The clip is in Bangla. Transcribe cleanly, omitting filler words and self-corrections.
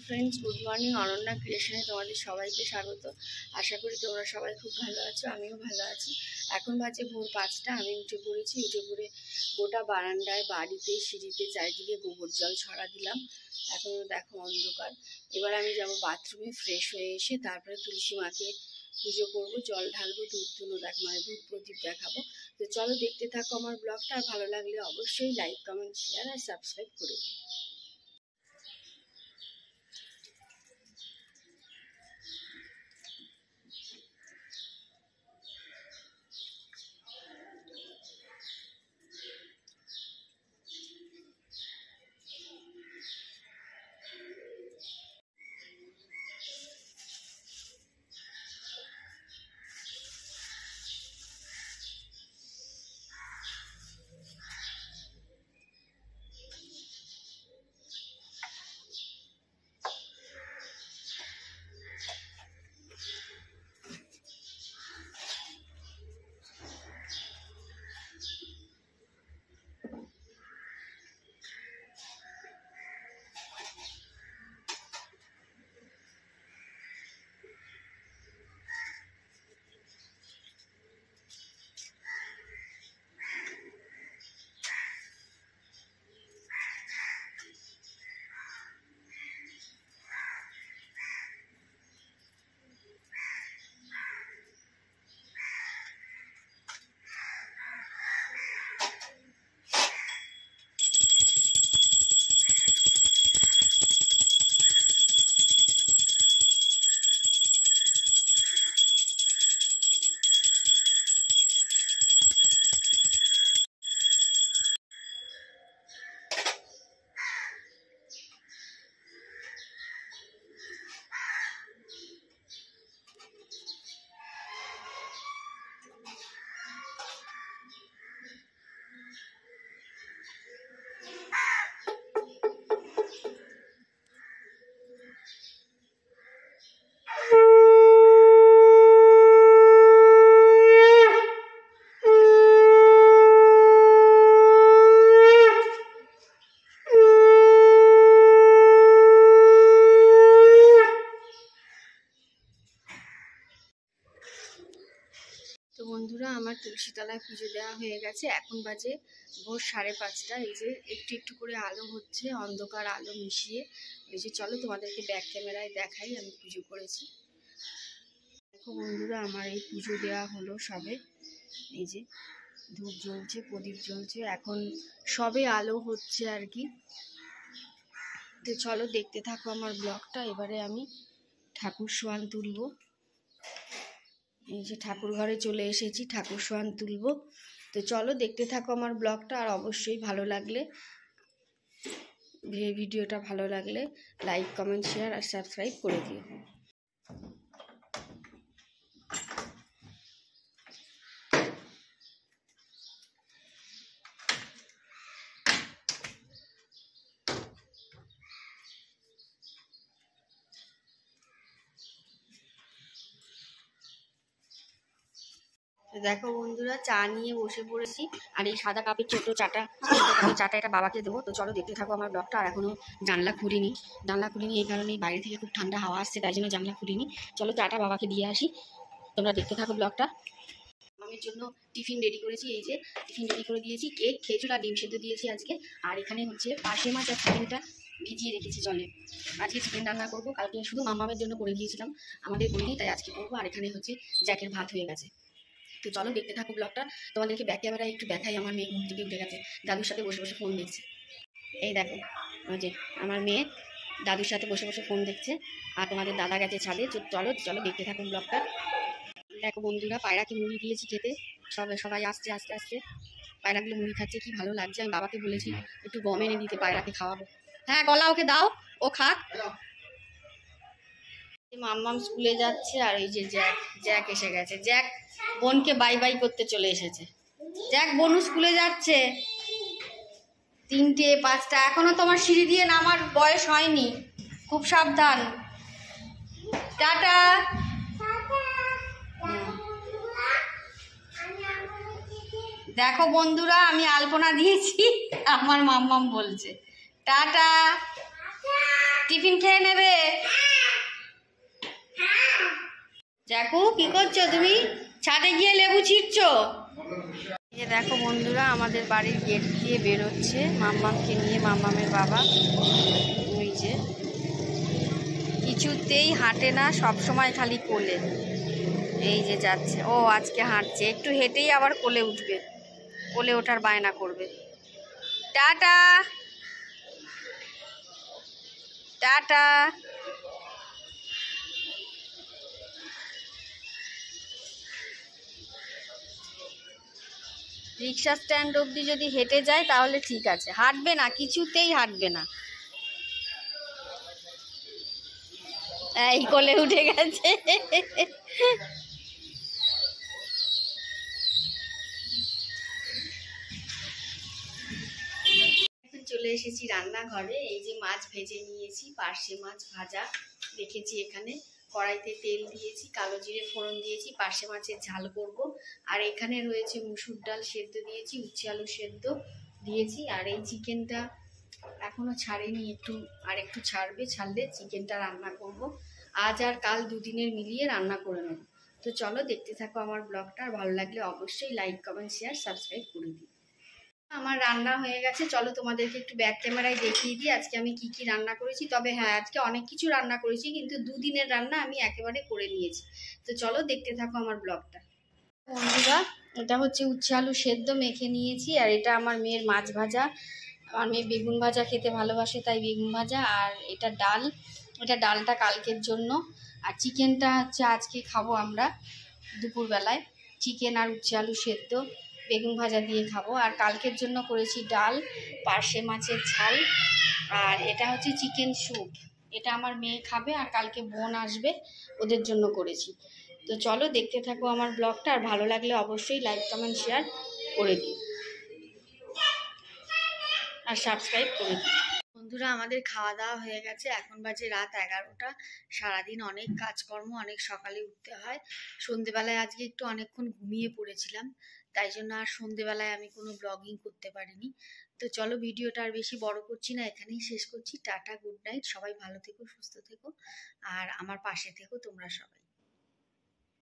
फ्रेंड्स गुड मर्निंग अनन्या क्रिएशने तुम्हारे सबाइके स्वागत। आशा करी তোমরা সবাই খুব ভালো আছো, আমিও ভালো আছি। এখন বাজে ভোর 5টা, আমি উঠে পড়েছি। উঠে পড়ে গোটা বারান্দায়, বাড়িতে, সিঁড়িতে চারিদিকে গোবর জল ছড়া দিলাম। এখন দেখো অন্ধকার। এবার আমি যাব বাথরুমে, ফ্রেশ হয়ে এসে তারপরে তুলসী মাকে পুজো করবো, জল ঢালবো, ধূপ ধুনো ধূপ প্রদীপ দেখাবো। তো চলো দেখতে থাকো আমার ব্লগটা। আর ভালো লাগলে অবশ্যই লাইক, কমেন্ট, শেয়ার আর সাবস্ক্রাইব করে দিও। তো বন্ধুরা, আমার তুলসী তলায় পুজো দেওয়া হয়ে গেছে। এখন বাজে ভোর 5:30। এই যে একটু একটু করে আলো হচ্ছে, অন্ধকার আলো মিশিয়ে। এই যে চলো তোমাদেরকে ব্যাক ক্যামেরায় দেখাই আমি পুজো করেছি। দেখো বন্ধুরা, আমার এই পুজো দেওয়া হলো সবে। এই যে ধূপ জ্বলছে, প্রদীপ জ্বলছে, এখন সবে আলো হচ্ছে আর কি। তো চলো দেখতে থাকো আমার ব্লগটা। এবারে আমি ঠাকুর সোয়ান তুলবো। এই যে ঠাকুর ঘরে চলে এসেছি, ঠাকুর সোয়ান তুলবো। তো চলো দেখতে থাকো আমার ব্লগটা। আর অবশ্যই ভালো লাগলে, ভিডিওটা ভালো লাগলে লাইক, কমেন্ট, শেয়ার আর সাবস্ক্রাইব করে দিও। দেখো বন্ধুরা, চা নিয়ে বসে পড়েছি। আর এই সাদা কাপের ছোট চাটা এটা বাবাকে দেবো। তো চলো দেখতে থাকো আমার ব্লগটা। আর এখনো জানলা খুলিনি এই কারণে বাইরে থেকে খুব ঠান্ডা হাওয়া আসছে, তাই জন্য জানলা খুলিনি। চলো চাটা বাবাকে দিয়ে আসি, তোমরা দেখতে থাকো ব্লগটা। মামের জন্য টিফিন রেডি করেছি। এই যে টিফিন রেডি করে দিয়েছি, কেক, খেজুর আর ডিম সেদ্ধ দিয়েছি আজকে। আর এখানে হচ্ছে পার্শে মাছ আর চিকেনটা ভিজিয়ে রেখেছি জলে। আজকে চিকেন রান্না করবো, কালকে শুধু মামামের জন্য করে দিয়েছিলাম, আমাদের বলিনি, তাই আজকে করবো। আর এখানে হচ্ছে জ্যাকের ভাত হয়ে গেছে। তো চলো দেখতে থাকো ব্লগটা। তোমাদেরকে ব্যাক ক্যামেরায় একটু দেখাই। আমার মেয়ে ঘুম থেকে উঠে গেছে, দাদুর সাথে বসে বসে ফোন দেখছে। এই দেখো, ওই যে আমার মেয়ে দাদুর সাথে বসে বসে ফোন দেখছে। আর তোমাদের দাদা গেছে ছাদে। চলো চলো দেখতে থাকো ব্লগটা। দেখো বন্ধুরা, পায়রাকে মুড়ি দিয়েছি খেতে, সবাই আসছে আস্তে আস্তে। পায়রাগুলো মুড়ি খাচ্ছে, কি ভালো লাগছে। আমি বাবাকে বলেছি একটু গম এনে দিতে, পায়রাকে খাওয়াবো। হ্যাঁ গলা ওকে দাও, ও খাক। মাম্মাম স্কুলে যাচ্ছে, আর এই যে জ্যাক এসে গেছে। জ্যাক বোনকে বাই বাই করতে চলে এসেছে। জ্যাক বনু স্কুলে যাচ্ছে। 3টে 5টা, এখনো তোমার সিঁড়ি দিয়ে নামার বয়স হয়নি, খুব সাবধান। টাটা। দেখো বন্ধুরা, আমি আলপনা দিয়েছি, আমার মাম্মাম বলছে টাটা। টিফিন খেয়ে নেবে। দেখো কি করছো তুমি, ছাদে গিয়ে লেবু ছিঁড়ছো। এই দেখো বন্ধুরা, আমাদের বাড়ির গেট দিয়ে বেরোচ্ছে মাম্মামকে নিয়ে মাম্মামের বাবা। ওই যে কিছুতেই হাঁটে না, সব সময় খালি কোলে। এই যে যাচ্ছে, ও আজকে হাঁটছে, একটু হেঁটেই আবার কোলে উঠবে, কোলে ওঠার বায়না করবে। Tata tata. রিক্সা স্ট্যান্ড অবধি যদি হেঁটে যায় তাহলে ঠিক আছে, হাঁটবে না, কিছুতেই হাঁটবে না। এই কোলে উঠে গেছে। চলে এসেছি রান্নাঘরে। এই যে মাছ ভেজে নিয়েছি, পার্শে মাছ ভাজা রেখেছি এখানে। কড়াইতে তেল দিয়েছি, কালো জিরে ফোড়ন দিয়েছি, পার্শে মাছের ঝাল করব। আর এখানে রয়েছে মুসুর ডাল সেদ্ধ দিয়েছি, উচ্ছে আলু সেদ্ধ দিয়েছি। আর এই চিকেনটা এখনো ছাড়েনি, একটু ছাড়বে, ছাড়লে চিকেনটা রান্না করব। আজ আর কাল দুদিনের মিলিয়ে রান্না করে নেব। তো চলো দেখতে থাকো আমার ব্লগটা, আর ভালো লাগলে অবশ্যই লাইক কমেন্ট শেয়ার সাবস্ক্রাইব করে দিই। আমার রান্না হয়ে গেছে, চলো তোমাদেরকে একটু ব্যাক ক্যামেরায় দেখিয়ে দিই আজকে আমি কি কি রান্না করেছি। তবে হ্যাঁ, আজকে অনেক কিছু রান্না করেছি, কিন্তু দুদিনের রান্না আমি একেবারে করে নিয়েছি। তো চলো দেখতে থাকো আমার ব্লগটা। বন্ধুরা, এটা হচ্ছে উচ্ছে আলু সেদ্ধ মেখে নিয়েছি, আর এটা আমার মেয়ের মাছ ভাজা। আমার মেয়ে বেগুন ভাজা খেতে ভালোবাসে, তাই বেগুন ভাজা। আর এটা ডাল, এটা ডালটা কালকের জন্য। আর চিকেনটা হচ্ছে আজকে খাবো আমরা দুপুরবেলায়। চিকেন আর উচ্ছে আলু সেদ্ধ বেগুন ভাজা দিয়ে খাবো। আর কালকের জন্য করেছি ডাল, পার্শে মাছের ঝাল, আর এটা হচ্ছে চিকেন স্যুপ। এটা আমার মেয়ে খাবে, আর কালকে বোন আসবে, ওদের জন্য করেছি। তো চলো দেখতে থাকো আমার ব্লগটা, আর ভালো লাগলে অবশ্যই লাইক কমেন্ট শেয়ার করে দিও, আর সাবস্ক্রাইব করে দিও। বন্ধুরা, আমাদের খাওয়া দাওয়া হয়ে গেছে, এখন বাজে রাত 11টা। সারাদিন অনেক কাজকর্ম, অনেক সকালে উঠতে হয়। সন্ধেবেলায় আজকে একটু অনেকক্ষণ ঘুমিয়ে পড়েছিলাম, তাই জন্য আর সন্ধেবেলায় আমি কোনো ব্লগিং করতে পারিনি। তো চলো ভিডিওটা আর বেশি বড় করছি না, এখানেই শেষ করছি। টাটা, গুড নাইট, সবাই ভালো থেকো, সুস্থ থেকো, আর আমার পাশে থেকো তোমরা সবাই।